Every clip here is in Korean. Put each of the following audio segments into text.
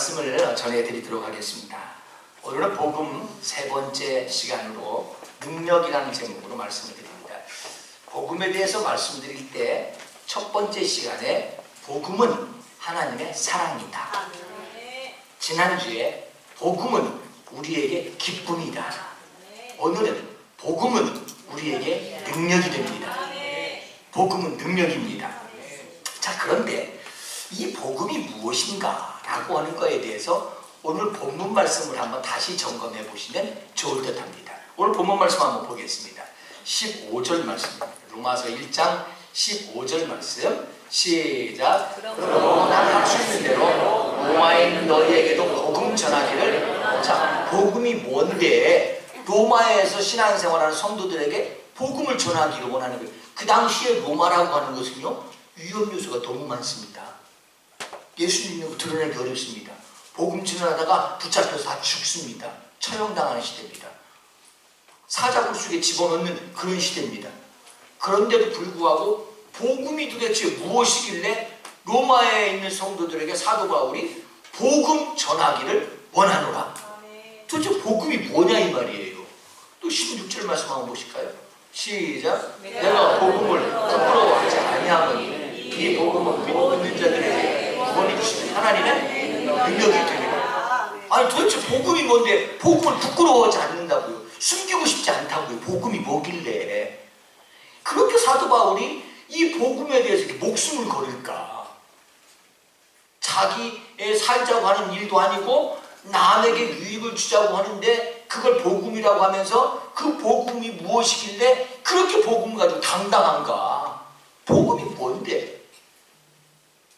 말씀을 전해드리도록 하겠습니다. 오늘은 복음 세 번째 시간으로 능력이라는 제목으로 말씀을 드립니다. 복음에 대해서 말씀드릴 때 첫 번째 시간에 복음은 하나님의 사랑이다. 지난주에 복음은 우리에게 기쁨이다. 오늘은 복음은 우리에게 능력이 됩니다. 복음은 능력입니다. 자, 그런데 이 복음이 무엇인가 라고 하는 거에 대해서 오늘 본문 말씀을 한번 다시 점검해 보시면 좋을 듯 합니다. 오늘 본문 말씀 한번 보겠습니다. 15절 말씀입니다. 로마서 1장 15절 말씀 시작. 그러므로 난 할 수 있는 대로 로마에 있는 너희에게도 복음 전하기를. 자, 복음이 뭔데 로마에서 신앙생활하는 성도들에게 복음을 전하기를 원하는 거예요. 그 당시에 로마라고 하는 것은요, 위험 요소가 너무 많습니다. 예수 믿는 거 드러내기 어렵습니다. 복음 전하다가 붙잡혀서 다 죽습니다. 처형당하는 시대입니다. 사자굴 속에 집어넣는 그런 시대입니다. 그런데도 불구하고 복음이 도대체 무엇이길래 로마에 있는 성도들에게 사도 바울이 복음 전하기를 원하노라. 도대체 복음이 뭐냐 이 말이에요. 또 16절 말씀 한번 보실까요? 시작. 내가 복음을 부끄러워하지 아니하노니 이 복음은 믿는 자들에게 구원이 주시는 하나님의 능력이 되리라. 아니 도대체 복음이 뭔데 복음을 부끄러워하지 않는다고요. 숨기고 싶지 않다고요. 복음이 뭐길래 그렇게 사도 바울이 이 복음에 대해서 이렇게 목숨을 걸을까? 자기의 살자고 하는 일도 아니고 남에게 유익을 주자고 하는데 그걸 복음이라고 하면서 그 복음이 무엇이길래 그렇게 복음 가지고 당당한가? 복음이 뭔데?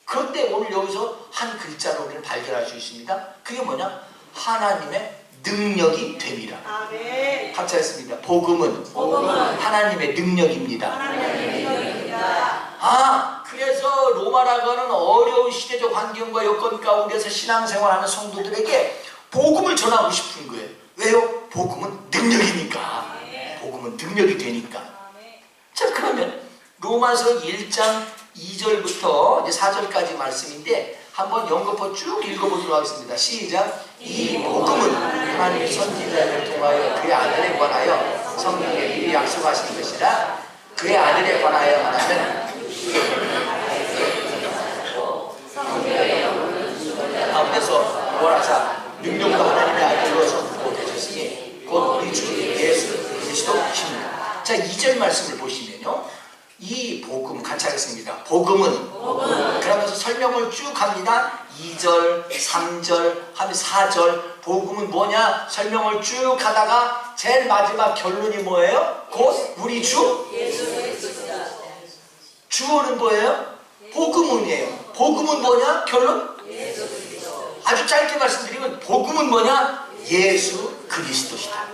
그런데 오늘 여기서 한 글자로 우리를 발견할 수 있습니다. 그게 뭐냐? 하나님의 능력이 됨이라. 아멘. 같이 했습니다. 복음은 하나님의 능력입니다. 아, 그래서 로마라고 하는 어려운 시대적 환경과 여건 가운데서 신앙생활하는 성도들에게 복음을 전하고 싶은 거예요. 왜요? 복음은 능력이니까. 복음은 능력이 되니까. 자, 그러면 로마서 1장 2절부터 이제 4절까지 말씀인데 한번 연거푸 쭉 읽어보도록 하겠습니다. 시작. 이 복음은 하나님의 선지자를 통하여 그의 아들에 관하여 성령에 미리 약속하신 것이라. 그의 아들에 관하여 말하면 가운데서 뭐라자 능력도 하나님의 아들로 선포 되셨으니 곧 우리 주 예수 그리스도십니다. 자, 2절 말씀을 보시면요, 이 복음 같이 하겠습니다. 복음은 그러면서 설명을 쭉 합니다. 2절, 3절, 하면 4절 복음은 뭐냐 설명을 쭉 하다가 제일 마지막 결론이 뭐예요? 곧 우리 주 예수 그리스도다. 주어는 뭐예요? 복음은이에요. 복음은 뭐냐? 결론? 예수 그리스도. 아주 짧게 말씀드리면 복음은 뭐냐? 예수 그리스도시다.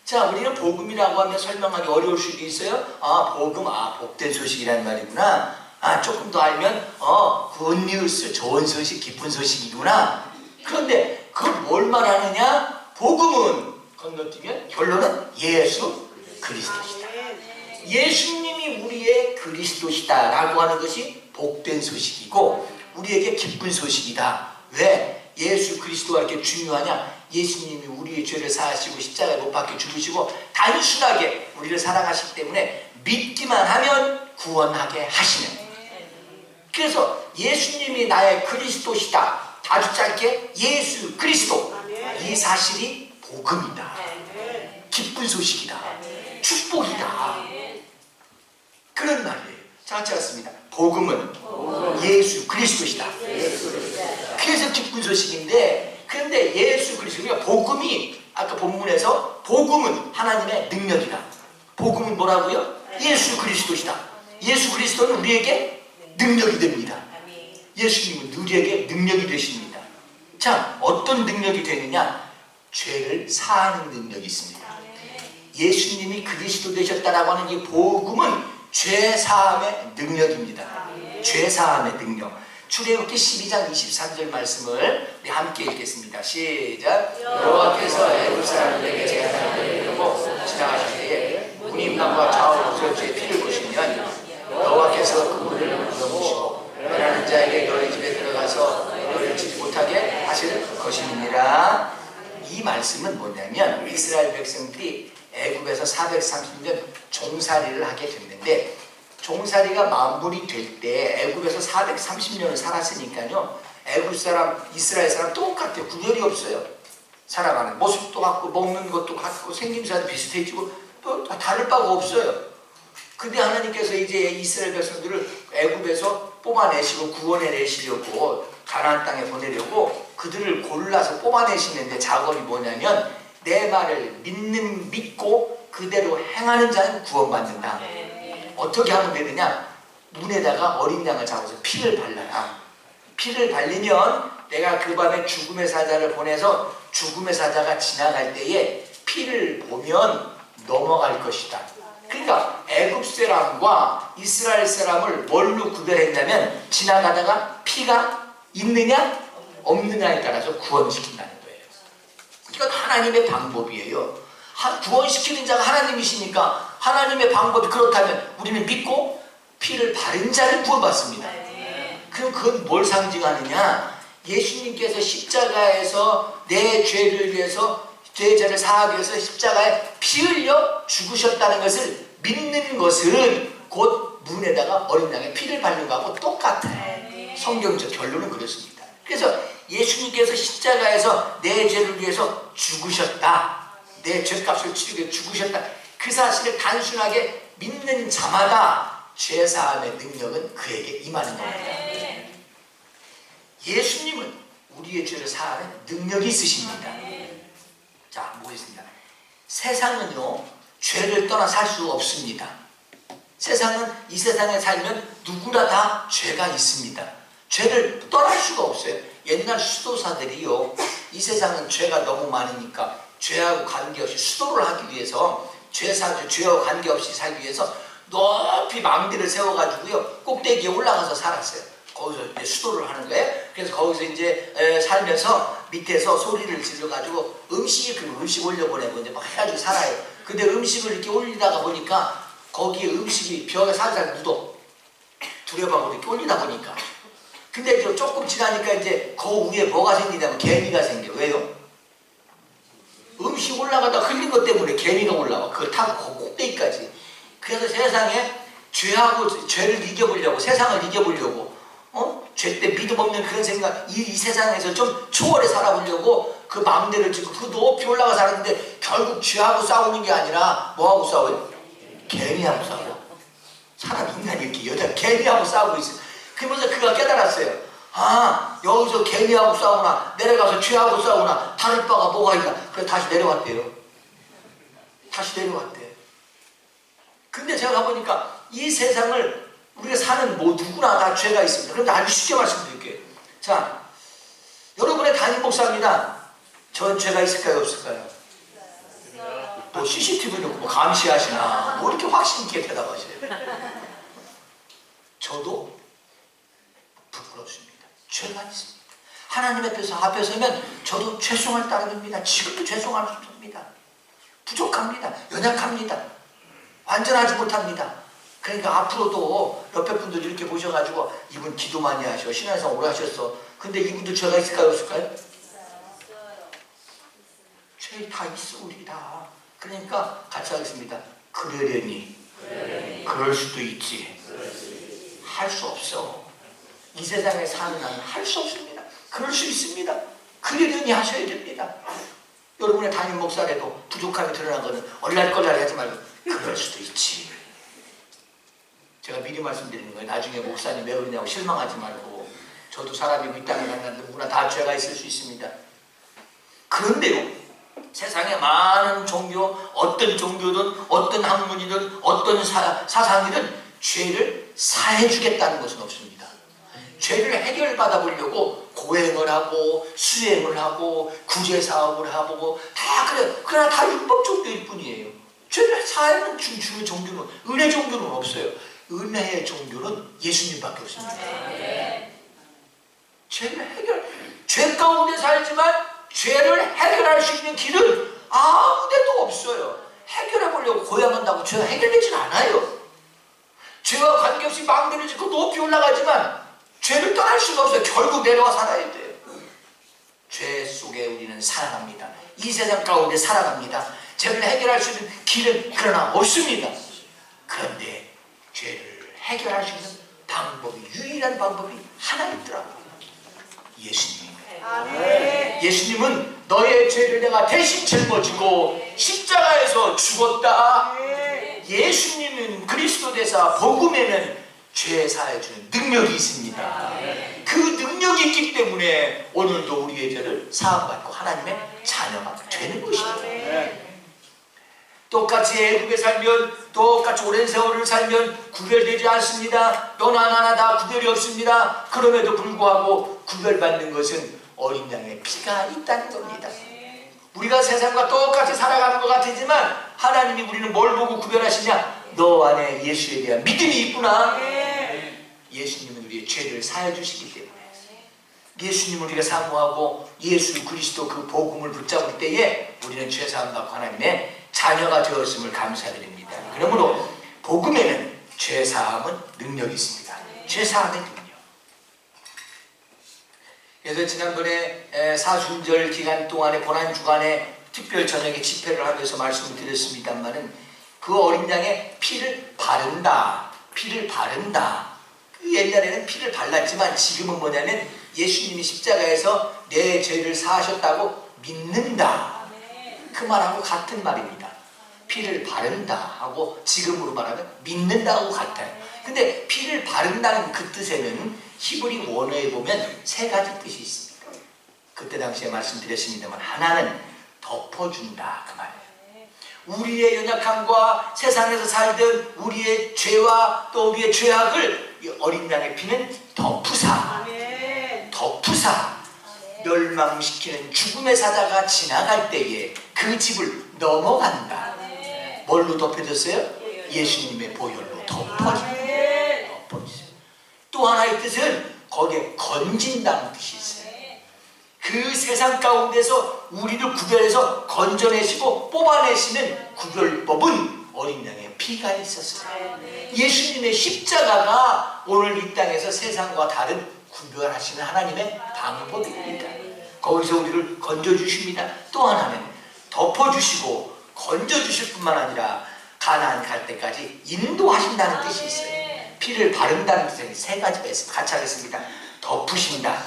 자, 우리는 복음이라고 하면 설명하기 어려울 수도 있어요. 아, 복음, 아, 복된 소식이라는 말이구나. 아, 조금 더 알면 굿뉴스, 좋은 소식, 기쁜 소식이구나. 그런데 그걸 뭘 말하느냐? 복음은 건너뛰면 결론은 예수 그리스도시다. 예수님이 우리의 그리스도시다 라고 하는 것이 복된 소식이고 우리에게 기쁜 소식이다. 왜? 예수 그리스도가 이렇게 중요하냐? 예수님이 우리의 죄를 사하시고 십자가에 못 박혀 죽으시고 단순하게 우리를 사랑하시기 때문에 믿기만 하면 구원하게 하시는. 그래서 예수님이 나의 그리스도시다. 아주 짧게 예수 그리스도. 이 사실이 복음이다. 기쁜 소식이다. 축복이다. 그런 말이에요. 자, 같이 하겠습니다. 복음은 예수 그리스도시다. 그래서 기쁜 소식인데, 그런데 예수 그리스도, 그러니까 복음이 아까 본문에서 복음은 하나님의 능력이다. 복음은 뭐라고요? 예수 그리스도시다. 예수 그리스도는 우리에게 능력이 됩니다. 예수님은 우리에게 능력이 되십니다. 자, 어떤 능력이 되느냐? 죄를 사하는 능력이 있습니다. 예수님이 그리스도 되셨다라고 하는 이 복음은 죄 사함의 능력입니다. 죄 사함의 능력. 출애굽기 12장 23절 말씀을 우리 함께 읽겠습니다. 시작. 여호와께서 애굽 사람들에게 제한하는 이르고 지나가실 때에 문이 남과 좌우로 저의 피를 보시면 여호와께서 그 문을 열어보시고 변하는 자에게 너희 집에 들어가서 너희를 치지 못하게 것입니다. 이 말씀은 뭐냐면 이스라엘 백성들이 애굽에서 430년 종살이를 하게 됐는데 종살이가 마무리 될 때 애굽에서 430년을 살았으니까요. 애굽 사람, 이스라엘 사람 똑같아요. 구별이 없어요. 살아가는 모습도 같고 먹는 것도 같고 생김새도 비슷해지고 또 다를 바가 없어요. 근데 하나님께서 이제 이스라엘 백성들을 애굽에서 뽑아내시고 구원해 내시려고 가나안 땅에 보내려고 그들을 골라서 뽑아내시는데 작업이 뭐냐면 내 말을 믿고 그대로 행하는 자는 구원받는다. 어떻게 하면 되느냐? 문에다가 어린 양을 잡아서 피를 발라라. 피를 발리면 내가 그 밤에 죽음의 사자를 보내서 죽음의 사자가 지나갈 때에 피를 보면 넘어갈 것이다. 그러니까 애굽 사람과 이스라엘 사람을 뭘로 구별했냐면 지나가다가 피가 있느냐 없느냐에 따라서 구원시킨다는 거예요. 이건 하나님의 방법이에요. 구원시키는 자가 하나님이시니까 하나님의 방법이 그렇다면 우리는 믿고 피를 바른 자를 구원받습니다. 그럼 그건 뭘 상징하느냐? 예수님께서 십자가에서 내 죄를 위해서 죄를 사하기 위해서 십자가에 피 흘려 죽으셨다는 것을 믿는 것은 곧 문에다가 어린 양의 피를 바르는 것하고 똑같아요. 성경적 결론은 그렇습니다. 그래서 예수님께서 십자가에서 내 죄를 위해서 죽으셨다. 내 죄값을 치르기 위해 죽으셨다. 그 사실을 단순하게 믿는 자마다 죄사함의 능력은 그에게 임하는 겁니다. 예수님은 우리의 죄를 사하는 능력이 있으십니다. 자, 보겠습니다. 세상은요, 죄를 떠나 살 수 없습니다. 세상은 이 세상에 살면 누구나 다 죄가 있습니다. 죄를 떠날 수가 없어요. 옛날 수도사들이요, 이 세상은 죄가 너무 많으니까 죄하고 관계없이 수도를 하기 위해서 죄와 관계없이 살기 위해서 높이 망대를 세워가지고요, 꼭대기에 올라가서 살았어요. 거기서 이제 수도를 하는 거예요. 그래서 거기서 이제 살면서 밑에서 소리를 질러가지고 음식 올려보내고 이제 막 해가지고 살아요. 근데 음식을 이렇게 올리다가 보니까 거기에 음식이 벽에 살살 묻어. 두려방으로 이렇게 올리다 보니까. 근데 이제 조금 지나니까 이제 그 위에 뭐가 생기냐면 개미가 생겨. 왜요? 음식 올라가다 흘린 것 때문에 개미가 올라와. 그걸 타고 꼭대기까지. 그래서 세상에 죄를 이겨보려고, 세상을 이겨보려고, 죄 때 믿음 없는 그런 생각, 이 세상에서 좀 초월해 살아보려고 그 망대를 짓고 그 높이 올라가 살았는데 결국 죄하고 싸우는 게 아니라 뭐하고 싸워요? 개미하고 싸워. 사람 인간이 이렇게 여자 개미하고 싸우고 있어요. 그러면서 그가 깨달았어요. 아, 여기서 개미하고 싸우나 내려가서 죄하고 싸우나 다를 바가 뭐가 있나. 그래서 다시 내려왔대요. 근데 제가 가보니까 이 세상을 우리가 사는 누구나 다 죄가 있습니다. 그런데 아주 쉽게 말씀드릴게요. 자, 여러분의 담임 목사입니다. 전 죄가 있을까요, 없을까요? 또 CCTV 놓고 감시하시나 뭐 이렇게 확신 있게 대답하셔요. 저도 부끄럽습니다. 죄가 있습니다. 하나님 앞에 서면 저도 죄송할 따름입니다. 지금도 죄송할 수 없습니다. 부족합니다. 연약합니다. 완전하지 못합니다. 그러니까 앞으로도 옆에 분들 이렇게 보셔가지고 이분 기도 많이 하셔, 신앙생활 오래 하셨어. 근데 이분도 죄가 있을까요, 없을까요? 죄 다 있어, 우리 다. 그러니까 같이 하겠습니다. 그러려니 그럴 수도 있지. 할 수 없어. 이 세상에 사는 나는 할 수 없습니다. 그럴 수 있습니다. 그러려니 하셔야 됩니다. 여러분의 담임 목사라도 부족함이 드러난 거는 얼랄걸랄 하지 말고 그럴 수도 있지. 제가 미리 말씀드리는 거예요. 나중에 목사님 왜 그러냐고 실망하지 말고. 저도 사람이고 이 땅에 사는 누구나 다 죄가 있을 수 있습니다. 그런데요, 세상에 많은 종교, 어떤 종교든 어떤 학문이든 어떤 사상이든 죄를 사해주겠다는 것은 없습니다. 죄를 해결받아 보려고 고행을 하고 수행을 하고 구제사업을 하고 다 그래. 그러나 다 율법 종교일 뿐이에요. 죄를 사하는 주의 종교는, 은혜 종교는 없어요. 은혜의 종교는 예수님밖에 없습니다. 죄 가운데 살지만 죄를 해결할 수 있는 길은 아무데도 없어요. 해결해 보려고 고행한다고 죄가 해결되진 않아요. 죄와 관계없이 망대를 짓고 높이 올라가지만 죄를 떠날 수가 없어요. 결국 내려와 살아야 돼요. 죄 속에 우리는 살아갑니다. 이 세상 가운데 살아갑니다. 죄를 해결할 수 있는 길은 그러나 없습니다. 그런데 죄를 해결할 수 있는 방법이, 유일한 방법이 하나 있더라고요. 예수님. 예수님은 너의 죄를 내가 대신 짊어지고 십자가에서 죽었다. 예수님은 그리스도 대사 복음에는 죄 사해주는 능력이 있습니다. 그 능력이 있기 때문에 오늘도 우리의 죄를 사함받고 하나님의 자녀가 되는 것입니다. 똑같이 애국에 살면, 똑같이 오랜 세월을 살면 구별되지 않습니다. 너나 나나 다 구별이 없습니다. 그럼에도 불구하고 구별받는 것은 어린 양의 피가 있다는 겁니다. 우리가 세상과 똑같이 살아가는 것 같지만 하나님이 우리는 뭘 보고 구별하시냐? 너 안에 예수에 대한 믿음이 있구나. 예수님은 우리의 죄를 사해 주시기 때문에 예수님을 우리가 사모하고 예수 그리스도 그 복음을 붙잡을 때에 우리는 죄사함 받고 하나님의 자녀가 되었음을 감사드립니다. 그러므로 복음에는 죄사함은 능력이 있습니다. 죄사함의 능력. 그래서 지난번에 사순절 기간 동안에 고난주간에 특별 저녁에 집회를 하면서 말씀을 드렸습니다만은 그 어린 양의 피를 바른다. 피를 바른다. 그 옛날에는 피를 발랐지만 지금은 뭐냐면 예수님이 십자가에서 내 죄를 사하셨다고 믿는다. 그 말하고 같은 말입니다. 피를 바른다 하고 지금으로 말하면 믿는다하고 같아요. 근데 피를 바른다는 그 뜻에는 히브리 원어에 보면 세 가지 뜻이 있습니다. 그때 당시에 말씀드렸습니다만 하나는 덮어준다 그 말이에요. 우리의 연약함과 세상에서 살던 우리의 죄와 또 우리의 죄악을 이 어린 양의 피는 덮으사 멸망시키는 죽음의 사자가 지나갈 때에 그 집을 넘어간다. 뭘로 덮여졌어요? 예수님의 보혈로 덮어진다. 또 하나의 뜻은 거기에 건진다는 뜻이 있어요. 그 세상 가운데서 우리를 구별해서 건져내시고 뽑아내시는 구별법은 어린 양의 피가 있었어요. 예수님의 십자가가 오늘 이 땅에서 세상과 다른 구별하시는 하나님의 방법입니다. 거기서 우리를 건져주십니다. 또 하나는 덮어주시고 건져주실 뿐만 아니라 가나안 갈 때까지 인도하신다는 뜻이 있어요. 피를 바른다는 뜻은 세 가지가 있습니다. 같이 하겠습니다. 덮으신다,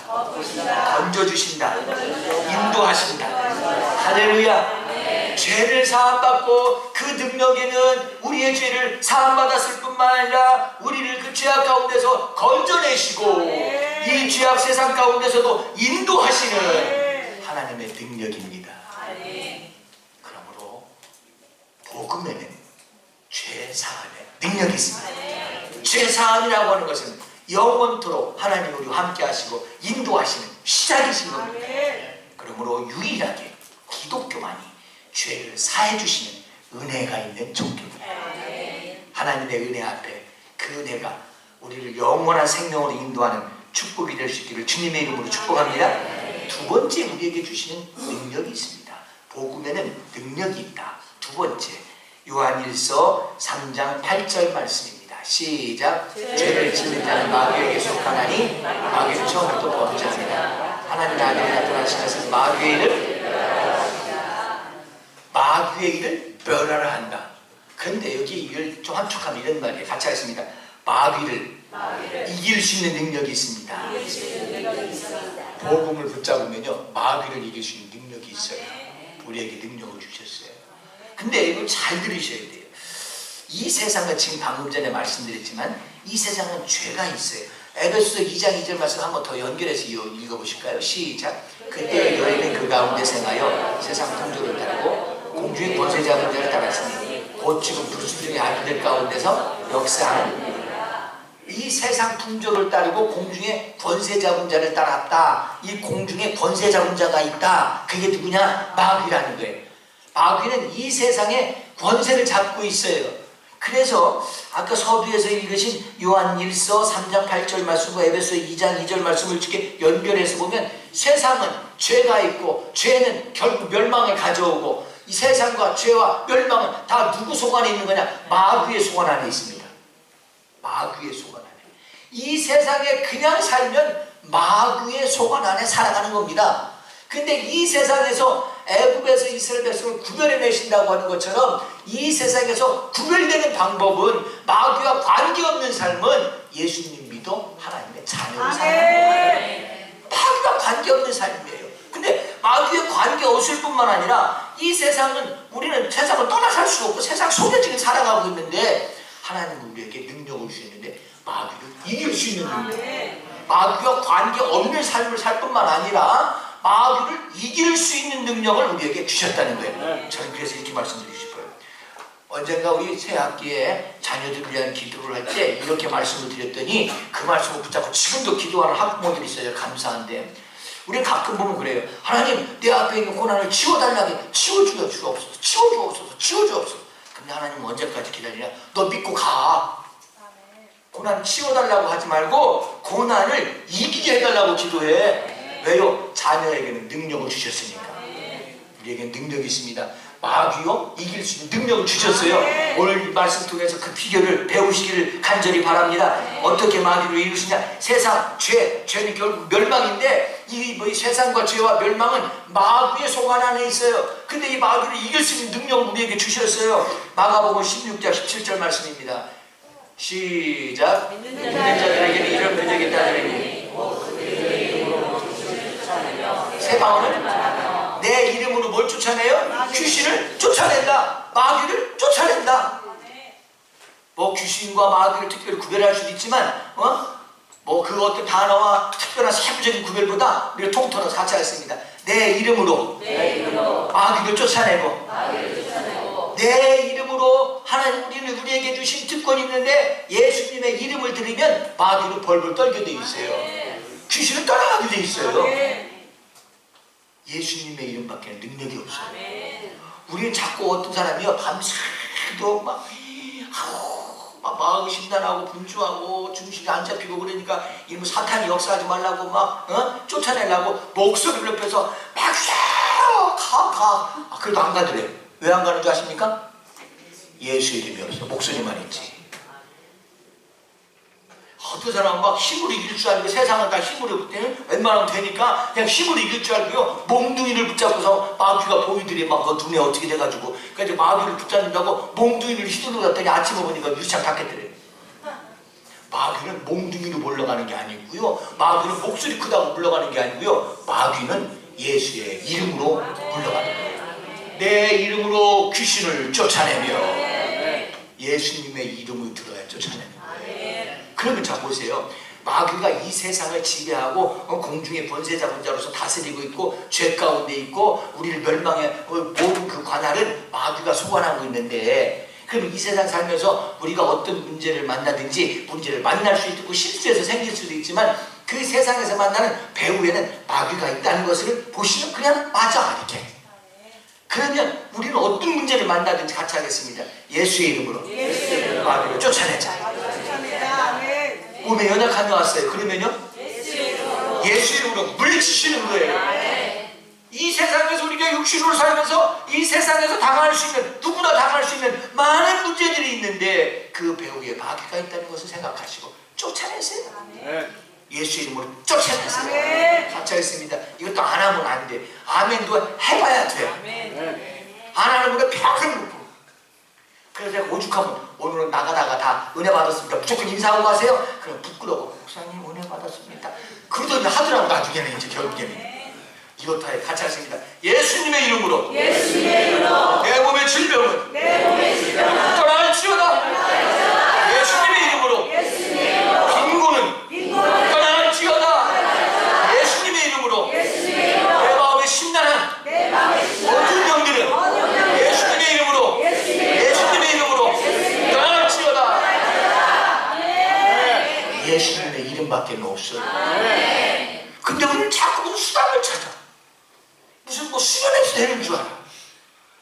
건져주신다, 인도하신다. 할렐루야. 죄를 사함받고 그 능력에는 우리의 죄를 사함받았을 뿐만 아니라 우리를 그 죄악 가운데서 건져내시고 이 죄악 세상 가운데서도 인도하시는 하나님의 능력입니다. 그러므로 복음에는 죄사함의 능력이 있습니다. 죄사함이라고 하는 것은 영원토록 하나님 우리와 함께 하시고 인도하시는 시작이신 겁니다. 그러므로 유일하게 기독교만이 죄를 사해 주시는 은혜가 있는 종교입니다. 하나님의 은혜 앞에 그 은혜가 우리를 영원한 생명으로 인도하는 축복이 될 수 있기를 주님의 이름으로 축복합니다. 두 번째 우리에게 주시는 능력이 있습니다. 복음에는 능력이 있다. 두 번째 요한일서 3장 8절 말씀입니다. 시작. 죄를 짓는 자는 마귀에게 속하나니 마귀는 처음부터 범죄합니다. 하나님 아들이 나타나신 것은 마귀의 일을 멸하라 한다. 그런데 여기 이걸 좀 함축하면 이런 말이에요. 같이 하겠습니다. 마귀를 이길 수 있는 능력이 있습니다. 복음을 붙잡으면요 마귀를 이길 수 있는 능력이 있어요. 우리에게 능력을 주셨어요. 근데 이거 잘 들으셔야 돼요. 이 세상은 지금 방금 전에 말씀드렸지만 이 세상은 죄가 있어요. 에베소서 2장 2절 말씀 한번 더 연결해서 읽어보실까요? 시작. 그때 너희는 그 가운데 생하여 세상 풍조를 따르고 공주의 권세 잡은 자를 따랐으니 곧 지금 불순종의 아기들 가운데서 역사하는 이 세상 풍조를 따르고 공중의 권세 잡은 자를 따랐다. 이 공중에 권세 잡은 자가 있다. 그게 누구냐? 마귀라는 거예요. 마귀는 이 세상에 권세를 잡고 있어요. 그래서 아까 서두에서 읽으신 요한일서 3장 8절 말씀과 에베소 2장 2절 말씀을 이렇게 연결해서 보면 세상은 죄가 있고 죄는 결국 멸망을 가져오고 이 세상과 죄와 멸망은 다 누구 손 안에 있는 거냐? 마귀의 손 안에 있습니다. 마귀의 손 안에. 이 세상에 그냥 살면 마귀의 손 안에 살아가는 겁니다. 근데 이 세상에서 애굽에서 이스라엘 백성을 구별해내신다고 하는 것처럼 이 세상에서 구별되는 방법은 마귀와 관계없는 삶은 예수님 믿어 하나님의 자녀의 삶이에요. 마귀와 관계없는 삶이에요. 근데 마귀와 관계없을 뿐만 아니라 이 세상은 우리는 세상을 떠나 살 수 없고 세상 속에 지금 살아가고 있는데 하나님은 우리에게 능력을 주셨는데 마귀를 이길 수 있는 능력, 마귀와 관계없는 삶을 살 뿐만 아니라 마귀를 이길 수 있는 능력을 우리에게 주셨다는 거예요. 저는 그래서 이렇게 말씀드리고 싶어요. 언젠가 우리 새 학기에 자녀들을 위한 기도를 할 때 이렇게 말씀을 드렸더니 그 말씀을 붙잡고 지금도 기도하는 학부모들이 있어요. 감사한데 우리는 가끔 보면 그래요. 하나님 내 앞에 있는 고난을 치워달라게 치워주옵소서, 치워주옵소서, 치워주옵소서. 근데 하나님은 언제까지 기다리냐? 너 믿고 가. 고난 치워달라고 하지 말고 고난을 이기게 해달라고 기도해. 왜요? 자녀에게는 능력을 주셨으니까. 우리에게는 능력이 있습니다. 마귀요 이길 수 있는 능력을 주셨어요. 오늘 말씀 통해서 그 비결을 배우시기를 간절히 바랍니다. 어떻게 마귀를 이기시냐? 세상, 죄는 결국 멸망인데 이 세상과 죄와 멸망은 마귀의 손안 안에 있어요. 근데 이 마귀를 이길 수 있는 능력을 우리에게 주셨어요. 마가복음 16장 17절 말씀입니다. 시작. 믿는 자들에게는 이런 표적이 있다더니 세 방언은 내 이름으로 뭘 쫓아내요? 귀신을 쫓아낸다. 마귀를 쫓아낸다. 뭐 귀신과 마귀를 특별히 구별할 수도 있지만 뭐 그 어떤 단어와 특별한 세부적인 구별보다 우리가 통틀어서 같이 하겠습니다. 내 이름으로 마귀를 쫓아내고 내 이름으로 하나님 우리에게 주신 특권이 있는데 예수님의 이름을 들으면 마귀로 벌벌 떨게 돼 있어요. 귀신은 떠나가게 돼 있어요. 예수님의 이름밖에 능력이 없어요. 우리는 자꾸 어떤 사람이요 밤새도록 막 마음이 심란하고 분주하고 중심이 안 잡히고 그러니까 이놈 사탄이 역사하지 말라고 막 쫓아내려고 목소리를 높여서 막 가. 그래도 안 가더래요. 왜 안 가는 줄 아십니까? 예수 이름이 없어. 목소리만 있지. 어떤 사람은 막 힘으로 이길 줄 알고 세상은 다 힘으로 웬만하면 되니까 그냥 힘으로 이길 줄 알고요 몽둥이를 붙잡고서 마귀가 보이더래 막 그 눈에 어떻게 돼가지고 그러니까 이제 마귀를 붙잡는다고 몽둥이를 휘두르고 갔더니 아침에 보니까 유리창 닫겠더래. 마귀는 몽둥이로 물러가는 게 아니고요 마귀는 목소리 크다고 물러가는 게 아니고요 마귀는 예수의 이름으로 물러가는 거예요. 내 이름으로 귀신을 쫓아내며 예수님의 이름을 들어야 쫓아내는 거예요. 그러면 자 보세요. 마귀가 이 세상을 지배하고 공중의 번세 잡은 자로서 다스리고 있고 죄 가운데 있고 우리를 멸망해 모든 그 관할은 마귀가 소관하고 있는데 그럼 이 세상 살면서 우리가 어떤 문제를 만나든지 문제를 만날 수 있고 실수해서 생길 수도 있지만 그 세상에서 만나는 배후에는 마귀가 있다는 것을 보시면 그냥 맞아 이렇게. 그러면 우리는 어떤 문제를 만나든지 같이 하겠습니다. 예수의 이름으로 마귀를 쫓아내자. 몸에 연약함이 왔어요. 그러면요 예수 이름으로 물리치시는 거예요. 이 세상에서 우리가 육신으로 살면서 이 세상에서 당할 수 있는 누구나 당할 수 있는 많은 문제들이 있는데 그 배후에 마귀가 있다는 것을 생각하시고 쫓아내세요. 예수 이름으로 쫓아내세요. 같이 하겠습니다. 이것도 안 하면 안 돼. 아멘도 해봐야 돼. 안 하는 분은 평생 못 보고. 그래서 내가 오죽하면 오늘은 나가다가 다 은혜 받았습니다. 무조건 인사하고 가세요. 그럼 부끄러워. 목사님 은혜 받았습니다. 그러더니 하더라고 나중에는 이제 결국에는. 이것도 같이 하십니다. 예수님의 이름으로 내 몸의 질병은 떠날지어다. 예수님의 이름으로 빈곤은 떠날지어다. 예수님의 이름으로 내 마음에 심란한 모든 병들은 예수님의 이름으로 떠날지어다. 예수님의 이름밖에 없어요. 근데 우리는 자꾸 무슨 수단을 찾아. 무슨 뭐 수련해서 되는 줄 알아.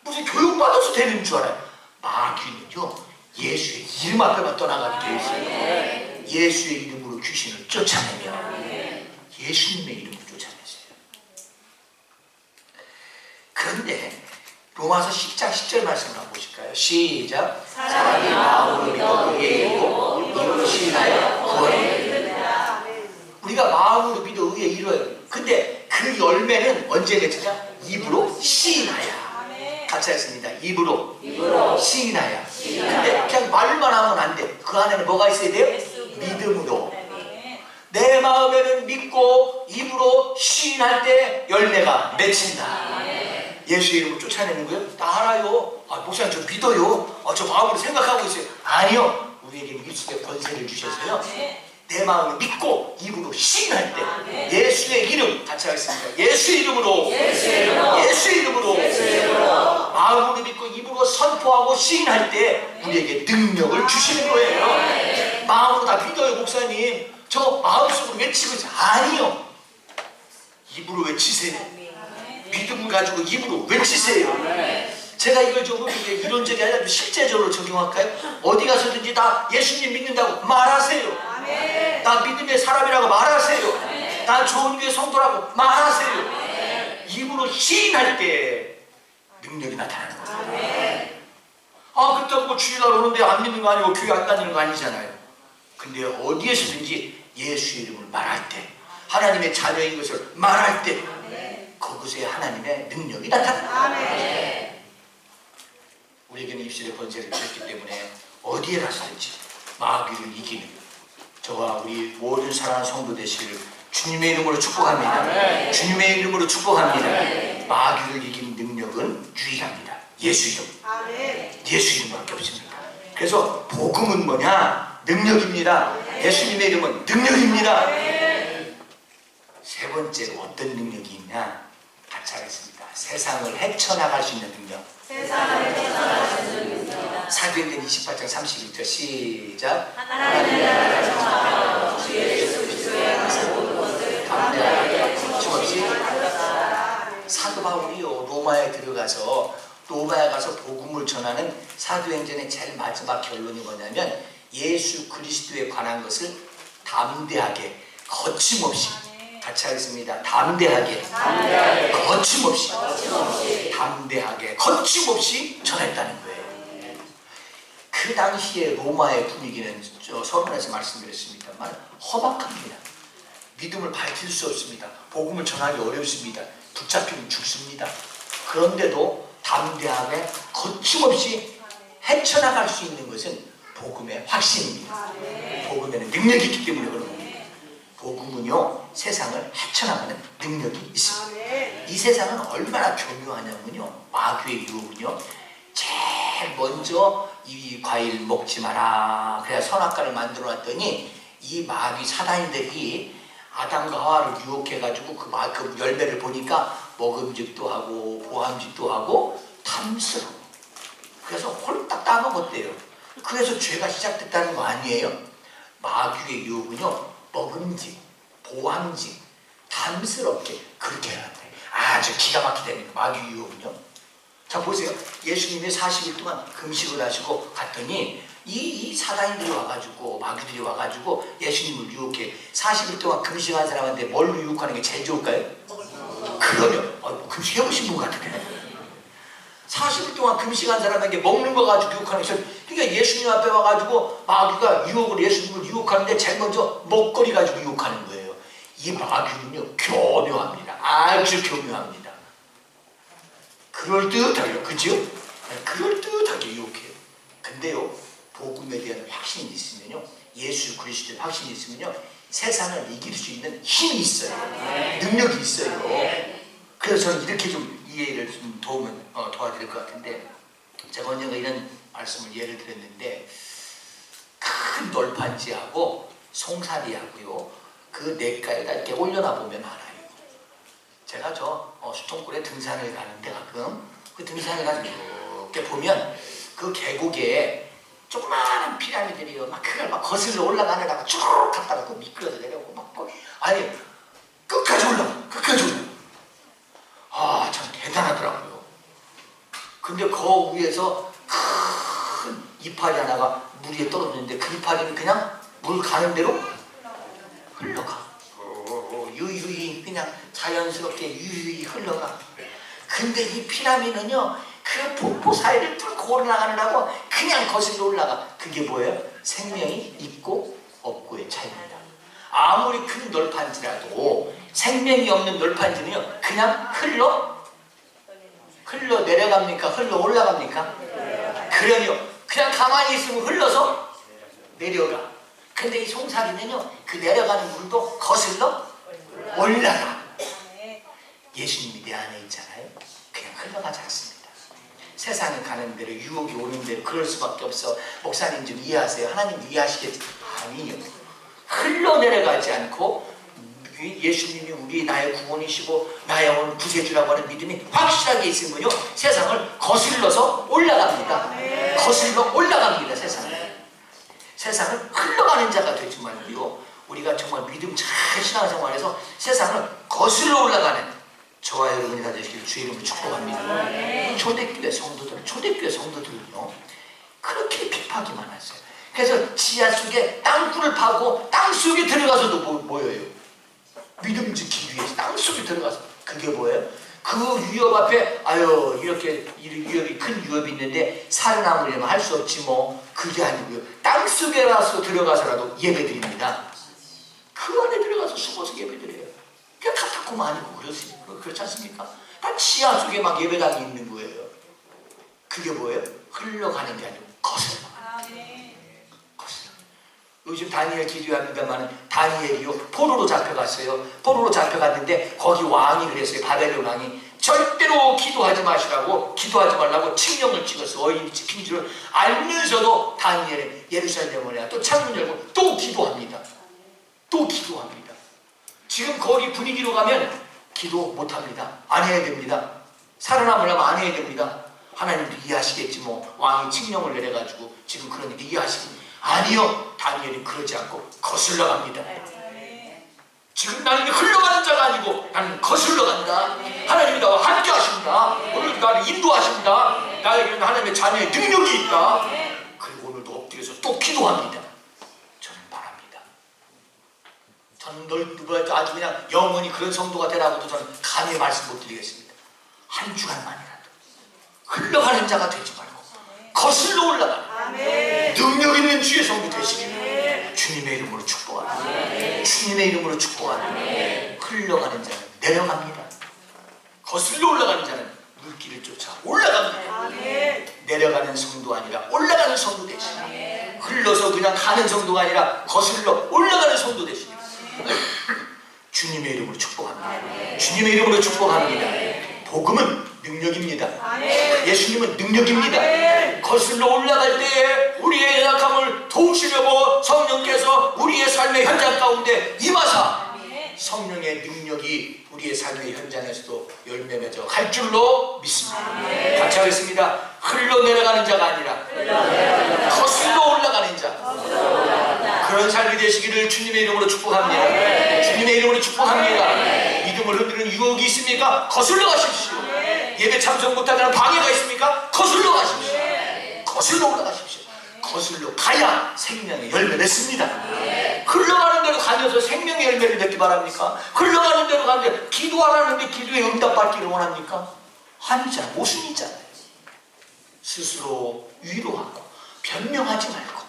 무슨 교육받아서 되는 줄 알아요. 마귀는요 예수의 이름 앞에만 떠나가게 되어 있어요. 예수의 이름으로 귀신을 쫓아내며 예수님의 이름으로 쫓아냈어요. 그런데 로마서 10장 10절 말씀을 한번 보실까요? 시작. 사람이 마음으로 믿어 의에 이르고 이것이 나의 구원이라. 우리가 마음으로 믿어 의에 이르어요. 근데 그 그 열매는 언제 맺히냐? 입으로 시인하야. 같이 하겠습니다. 입으로 시인하야. 근데 그냥 말만 하면 안 돼. 그 안에는 뭐가 있어야 돼요? 믿음으로. 내 마음에는 믿고 입으로 시인할 때 열매가 맺힌다. 예수의 이름으로 쫓아내는 거예요? 나 알아요. 목사님 저 믿어요. 저 마음으로 생각하고 있어요. 아니요. 우리에게 입술에 권세를 주셔서요. 내 마음을 믿고 입으로 시인할 때 예수의 이름 같이 하겠습니다. 예수의 이름으로 마음으로 믿고 입으로 선포하고 시인할 때 우리에게 능력을 주시는 거예요. 마음으로 다 믿어요. 목사님 저 마음속으로 외치고 있어요. 아니요. 입으로 외치세요. 믿음을 가지고 입으로 외치세요. 제가 이걸 좀 이론적이 아니라 실제적으로 적용할까요? 어디 가서든지 다 예수님 믿는다고 말하세요. 나 믿음의 사람이라고 말하세요. 나 좋은 교회 성도라고 말하세요. 입으로 시인할 때 능력이 나타나는 거예요. 그렇다고 뭐 주일날 오는데 안 믿는 거 아니고 교회 안 다니는 거 아니잖아요. 근데 어디에서든지 예수의 이름을 말할 때 하나님의 자녀인 것을 말할 때 그곳에 하나님의 능력이 나타납니다. 우리에게는 입술의 권세를 주셨기 때문에 어디에 가서든지 마귀를 이기는 저와 우리 모든 사랑하는 성도 되시기를 주님의 이름으로 축복합니다. 주님의 이름으로 축복합니다. 마귀를 이기는 능력은 유일합니다. 예수 이름. 예수 이름밖에 없습니다. 그래서 복음은 뭐냐? 능력입니다. 예수님의 이름은 능력입니다. 세 번째 어떤 능력이 있냐? 같이 하겠습니다. 세상을 헤쳐나갈 수 있는 능력. 사도행전 28장 31절 시작. 하나님의 나라를 정하여 주 예수 그리스도의 모든 것을 담대하게 거침없이 사도 바울이요 로마에 들어가서 로마에 가서 복음을 전하는 사도행전의 제일 마지막 결론이 뭐냐면 예수 그리스도에 관한 것을 담대하게 거침없이 같이 하겠습니다. 담대하게 거침없이 전했다는 거예요. 그 당시에 로마의 분위기는 서론에서 말씀드렸습니다만 험악합니다. 믿음을 밝힐 수 없습니다. 복음을 전하기 어렵습니다. 붙잡히면 죽습니다. 그런데도 담대하게 거침없이 헤쳐나갈 수 있는 것은 복음의 확신입니다. 복음에는 능력이 있기 때문에 그런 겁니다. 복음은요 세상을 헤쳐나가는 능력이 있습니다. 이 세상은 얼마나 교묘하냐면요 마귀의 유혹은요 제일 먼저 이 과일 먹지 마라 그래야 선악과를 만들어 놨더니 이 마귀 사단들이 아담과 하와를 유혹해가지고 그 열매를 보니까 먹음직도 하고 보암직도 하고 탐스러워. 그래서 홀딱 따먹었대요. 그래서 죄가 시작됐다는 거 아니에요? 마귀의 유혹은요 먹음직, 보암직, 탐스럽게 그렇게 해놨대. 아주 기가 막히다니까 마귀 유혹은요. 자 보세요. 예수님이 40일 동안 금식을 하시고 갔더니 이 사단인들이 와가지고 마귀들이 와가지고 예수님을 유혹해. 40일 동안 금식한 사람한테 뭘로 유혹하는 게 제일 좋을까요? 그러면 금식해보신 분 같은데 40일 동안 금식한 사람에게 먹는 거 가지고 유혹하는 게 그러니까 예수님 앞에 와가지고 마귀가 예수님을 유혹하는데 제일 먼저 먹거리 가지고 유혹하는 거예요. 이 마귀는요 교묘합니다. 아주 교묘합니다. 그럴듯하게요. 그죠? 그럴듯하게 유혹해요. 근데요 복음에 대한 확신이 있으면요 예수 그리스도의 확신이 있으면요 세상을 이길 수 있는 힘이 있어요. 능력이 있어요. 그래서 저는 이렇게 좀 이해를 좀 도와드릴 것 같은데 제가 언젠가 이런 말씀을 예를 들었는데 큰 돌판지하고 송사리하고요 그 냇가에다 이렇게 올려놔 보면 알아요. 제가 수통골에 등산을 가는데 가끔 그 등산을 가지고 이렇게 보면 그 계곡에 조그마한 피라미드리요 막 그걸 막 거슬러 올라가느라가 쭉 갔다가 또 미끄러져 내려오고 막 아니 끝까지 올라. 참 대단하더라고요. 근데 그 위에서 큰 이파리 하나가 물 위에 떨어졌는데 그 이파리는 그냥 물 가는 대로 흘러가. 유유히 그냥 자연스럽게 유유히 흘러가. 근데 이 피라미드는요 그 폭포 사이를 뚫고 올라가느라고 그냥 거슬러 올라가. 그게 뭐예요? 생명이 있고 없고의 차이입니다. 아무리 큰 널판지라도 생명이 없는 널판지는요 그냥 흘러 내려갑니까? 흘러 올라갑니까? 그러요 그냥 가만히 있으면 흘러서 내려가. 근데 이 송사리는요 그 내려가는 물도 거슬러 올라가. 예수님이 내 안에 있잖아요. 그냥 흘러가지 않습니다. 세상에 가는 대로 유혹이 오는 대로 그럴 수밖에 없어. 목사님 좀 이해하세요. 하나님 이해하시겠지? 아니요. 흘러내려가지 않고 예수님이 우리 나의 구원이시고 나의 오늘 구세주라고 하는 믿음이 확실하게 있으면요 세상을 거슬러서 올라갑니다. 거슬러 올라갑니다. 세상을 흘러가는 자가 되지 말고요 우리가 정말 믿음 잘 신앙생활에서 세상을 거슬러 올라가는 저와 여러분이 다 되시길 주의 이름으로 축복합니다. 초대교회 성도들은요 그렇게 핍박이 많았어요. 그래서 지하 속에 땅굴을 파고 땅 속에 들어가서도 모여요. 믿음 지키기 위해서 땅 속에 들어가서. 그게 뭐예요? 그 위협 앞에 이렇게 위협이 큰 위협이 있는데 살아남으려면 할 수 없지 뭐. 그게 아니고요 땅 속에라서 들어가서라도 예배드립니다. 그 안에 들어가서 숨어서 예배드려요. 그냥 답답하고 아니고 그렇지 않습니까? 다 지하 속에 막 예배당이 있는 거예요. 그게 뭐예요? 흘러가는 게 아니고 거슬러. 요즘 다니엘 기도합니다만 다니엘이요 포로로 잡혀갔어요. 포로로 잡혀갔는데 거기 왕이 그랬어요. 바벨론 왕이 절대로 기도하지 마시라고 기도하지 말라고 칙령을 찍었어. 어인이 찍힌 줄 알면서도 다니엘은 예루살렘에 또 창문 열고 또 기도합니다. 지금 거기 분위기로 가면 기도 못합니다. 안 해야 됩니다. 살아남으려면 안 해야 됩니다. 하나님도 이해하시겠지 뭐. 왕이 칙령을 내려가지고 지금 그러니까 이해하시겠지. 아니요. 다니엘이 그러지 않고 거슬러 갑니다. 지금 나는 흘러가는 자가 아니고 나는 거슬러 간다. 하나님이 나와 함께 하십니다. 오늘 나를 인도하십니다. 나에게는 하나님의 자녀의 능력이 있다. 그리고 오늘도 엎드려서 또 기도합니다. 저는 바랍니다. 저는 아주 그냥 영원히 그런 성도가 되라고도 저는 감히 말씀 못 드리겠습니다. 한 주간만이라도 흘러가는 자가 되지 말고 거슬러 올라가는 능력 있는 주의 성도 되시기를 주님의 이름으로 축복합니다. 주님의 이름으로 축복합니다. 흘러가는 자는 내려갑니다. 거슬러 올라가는 자는 물길을 쫓아 올라갑니다. 내려가는 성도 아니라 올라가는 성도 되시기를, 흘러서 그냥 가는 성도가 아니라 거슬러 올라가는 성도 되시기를 주님의 이름으로 축복합니다. 주님의 이름으로 축복합니다. 복음은 능력입니다. 예수님은 능력입니다. 거슬러 올라갈 때에 우리의 연약함을 도우시려고 성령께서 우리의 삶의 현장 가운데 임하사 성령의 능력이 우리의 삶의 현장에서도 열매 맺어 갈 줄로 믿습니다. 같이 하겠습니다. 흘러내려가는 자가 아니라 거슬러 올라가는 자, 그런 삶이 되시기를 주님의 이름으로 축복합니다. 주님의 이름으로 축복합니다. 믿음을 흔드는 유혹이 있습니까? 거슬러 가십시오. 예배 참석 못하는 방해가 있습니까? 거슬러 가십시오. 거슬러 올라가십시오. 거슬러 가야 생명의 열매 맺습니다. 흘러가는 대로 가면서 생명의 열매를 맺기 바랍니까? 흘러가는 대로 가는데 기도하라는데 기도에 응답받기를 원합니까? 아니잖아요. 모순이잖아요. 스스로 위로하고 변명하지 말고,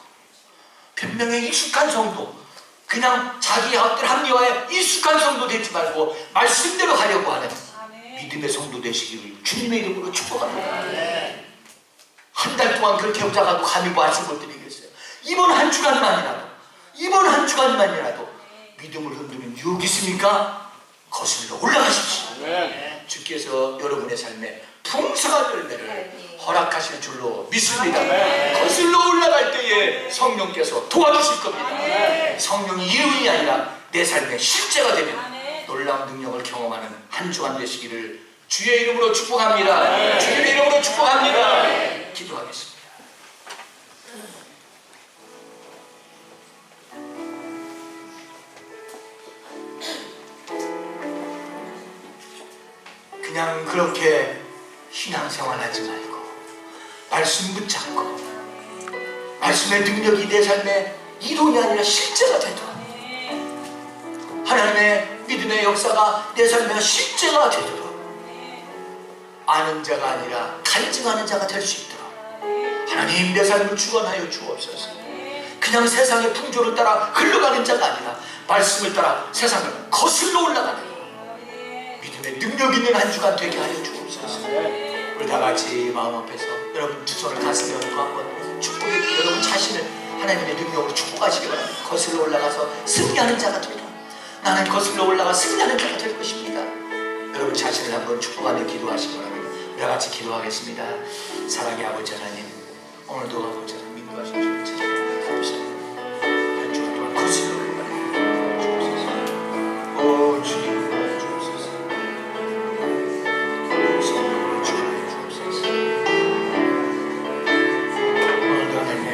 변명에 익숙한 성도, 그냥 자기 어떤 합리화에 익숙한 성도 되지 말고 말씀대로 하려고 하는 믿음의 성도 되시기를 주님의 이름으로 축복합니다. 한 달 동안 그렇게 해보자가도 감히 말씀 못 드리겠어요. 이번 한 주간만이라도 믿음을 흔드는 유혹이 있습니까? 거슬러 올라가십시오. 주께서 여러분의 삶에 풍성한 열매를 허락하실 줄로 믿습니다. 거슬러 올라갈 때에 성령께서 도와주실 겁니다. 성령이 이름이 아니라 내 삶의 실제가 되면 놀라운 능력을 경험하는 한 주간 되시기를 주의 이름으로 축복합니다. 주의 이름으로 축복합니다. 기도하겠습니다. 그냥 그렇게 신앙생활 하지 말고 말씀 붙잡고 말씀의 능력이 내 삶에 이론이 아니라 실제가 되도록, 하나님의 믿음의 역사가 내 삶에 실제가 되도록, 아는 자가 아니라 간증하는 자가 될 수 있도록 하나님 내 삶을 주관하여 주옵소서. 그냥 세상의 풍조를 따라 흘러가는 자가 아니라 말씀을 따라 세상을 거슬러 올라가는 믿음의 능력 있는 한 주간 되게 하여 주옵소서. 우리 다 같이 마음 앞에서 여러분 두 손을 가슴에 얹고 한번 축복해, 여러분 자신을 하나님의 능력으로 축복하시기 바랍니다. 거슬러 올라가서 승리하는 자가 되라. 나는 거슬러 올라가 승리하는 자가 될 것입니다. 여러분 자신을 한번 축복하며 기도하시기 바랍니다. 우리 다 같이 기도하겠습니다. 사랑의 아버지 하나님, 오늘도 아버지 하나님 인도하신 주를 찾아뵙게 감사합니다. 한 주간 동안 거슬러 올라가는 주옵소서. 오 주님 주옵소서. 성령으로 주옵소서. 오늘도 하나님의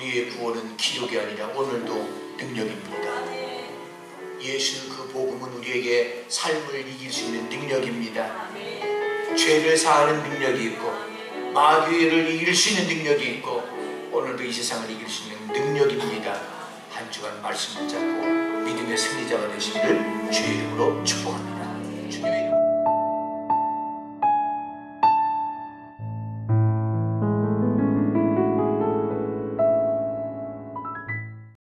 우리의 구원은 기록이 아니라 오늘도 능력입니다. 예수 그 복음은 우리에게 삶을 이길 수 있는 능력입니다. 죄를 사하는 능력이 있고 마귀를 이길 수 있는 능력이 있고 오늘도 이 세상을 이길 수 있는 능력입니다. 한 주간 말씀을 잡고 믿음의 승리자가 되시기를 주의 이름으로 축복합니다. 주님의